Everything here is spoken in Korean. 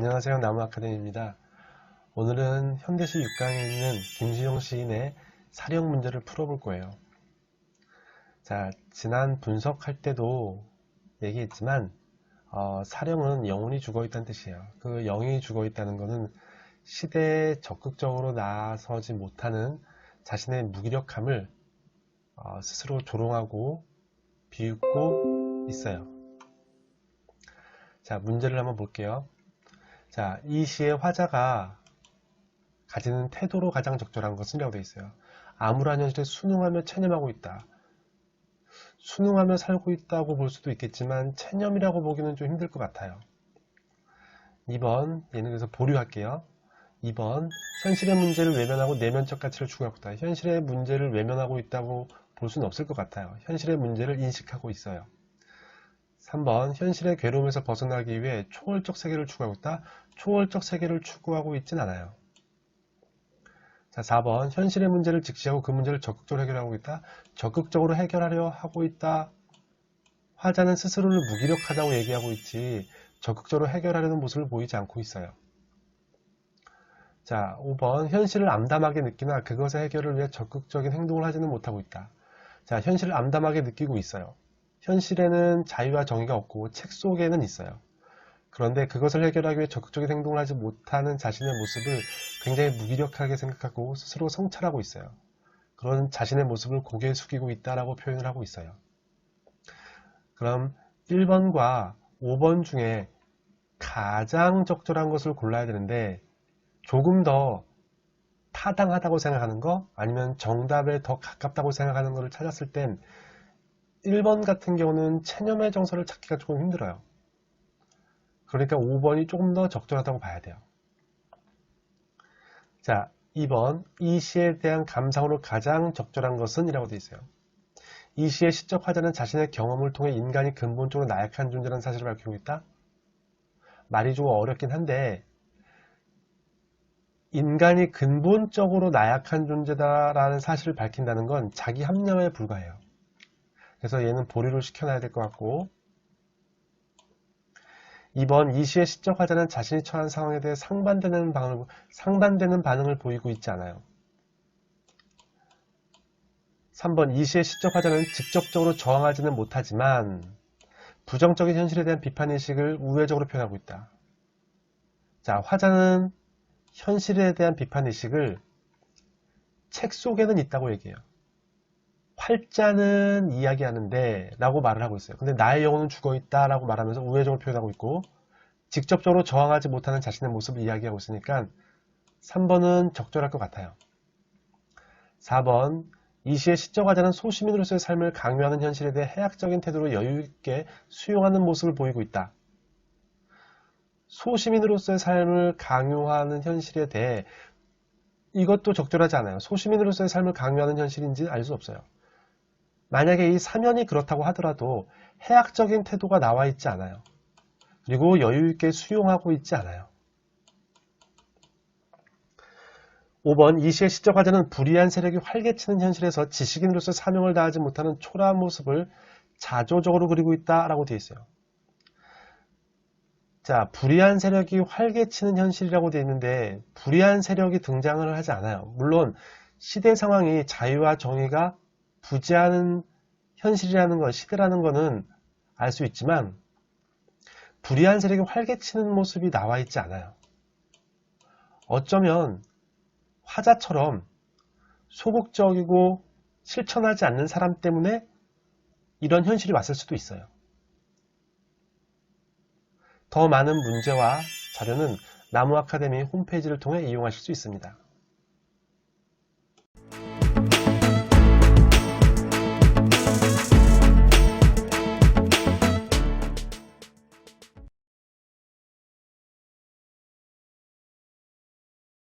안녕하세요. 나무아카데미입니다. 오늘은 현대시 6강에 있는 김수영 시인의 사령 문제를 풀어볼 거예요. 자, 지난 분석할 때도 얘기했지만 사령은 영혼이 죽어있다는 뜻이에요. 그 영이 죽어있다는 것은 시대에 적극적으로 나서지 못하는 자신의 무기력함을 스스로 조롱하고 비웃고 있어요. 자, 문제를 한번 볼게요. 자, 이 시의 화자가 가지는 태도로 가장 적절한 것은 이라고 되어 있어요. 암울한 현실에 순응하며 체념하고 있다. 순응하며 살고 있다고 볼 수도 있겠지만 체념이라고 보기는 좀 힘들 것 같아요. 2번, 얘는 그래서 보류할게요. 2번, 현실의 문제를 외면하고 내면적 가치를 추구하고 있다. 현실의 문제를 외면하고 있다고 볼 수는 없을 것 같아요. 현실의 문제를 인식하고 있어요. 3번, 현실의 괴로움에서 벗어나기 위해 초월적 세계를 추구하고 있다. 초월적 세계를 추구하고 있진 않아요. 자, 4번, 현실의 문제를 직시하고 그 문제를 적극적으로 해결하고 있다. 적극적으로 해결하려 하고 있다. 화자는 스스로를 무기력하다고 얘기하고 있지 적극적으로 해결하려는 모습을 보이지 않고 있어요. 자, 5번, 현실을 암담하게 느끼나 그것의 해결을 위해 적극적인 행동을 하지는 못하고 있다. 자, 현실을 암담하게 느끼고 있어요. 현실에는 자유와 정의가 없고 책 속에는 있어요. 그런데 그것을 해결하기 위해 적극적인 행동을 하지 못하는 자신의 모습을 굉장히 무기력하게 생각하고 스스로 성찰하고 있어요. 그런 자신의 모습을 고개 숙이고 있다라고 표현을 하고 있어요. 그럼 1번과 5번 중에 가장 적절한 것을 골라야 되는데 조금 더 타당하다고 생각하는 거 아니면 정답에 더 가깝다고 생각하는 것을 찾았을 땐 1번 같은 경우는 체념의 정서를 찾기가 조금 힘들어요. 그러니까 5번이 조금 더 적절하다고 봐야 돼요. 자, 2번, 이 시에 대한 감상으로 가장 적절한 것은 이라고 되어 있어요. 이 시의 시적 화자는 자신의 경험을 통해 인간이 근본적으로 나약한 존재라는 사실을 밝히고 있다. 말이 좀 어렵긴 한데 인간이 근본적으로 나약한 존재다라는 사실을 밝힌다는 건 자기 합리화에 불과해요. 그래서 얘는 보류를 시켜놔야 될 것 같고 2번, 이 시의 시적 화자는 자신이 처한 상황에 대해 상반되는 반응을 보이고 있지 않아요. 3번, 이 시의 시적 화자는 직접적으로 저항하지는 못하지만 부정적인 현실에 대한 비판의식을 우회적으로 표현하고 있다. 자, 화자는 현실에 대한 비판의식을 책 속에는 있다고 얘기해요. 활자는 이야기하는데 라고 말을 하고 있어요. 근데 나의 영혼은 죽어있다 라고 말하면서 우회적으로 표현하고 있고 직접적으로 저항하지 못하는 자신의 모습을 이야기하고 있으니까 3번은 적절할 것 같아요. 4번, 이 시의 시적 화자는 소시민으로서의 삶을 강요하는 현실에 대해 해학적인 태도로 여유있게 수용하는 모습을 보이고 있다. 소시민으로서의 삶을 강요하는 현실에 대해 이것도 적절하지 않아요. 소시민으로서의 삶을 강요하는 현실인지 알 수 없어요. 만약에 이 사면이 그렇다고 하더라도 해학적인 태도가 나와 있지 않아요. 그리고 여유있게 수용하고 있지 않아요. 5번, 이 시의 시적 화자는 불의한 세력이 활개치는 현실에서 지식인으로서 사명을 다하지 못하는 초라한 모습을 자조적으로 그리고 있다라고 되어 있어요. 자, 불의한 세력이 활개치는 현실이라고 되어 있는데 불의한 세력이 등장을 하지 않아요. 물론 시대 상황이 자유와 정의가 부재하는 현실이라는 것, 시대라는 것은 알 수 있지만 불의한 세력이 활개치는 모습이 나와 있지 않아요. 어쩌면 화자처럼 소극적이고 실천하지 않는 사람 때문에 이런 현실이 왔을 수도 있어요. 더 많은 문제와 자료는 나무아카데미 홈페이지를 통해 이용하실 수 있습니다.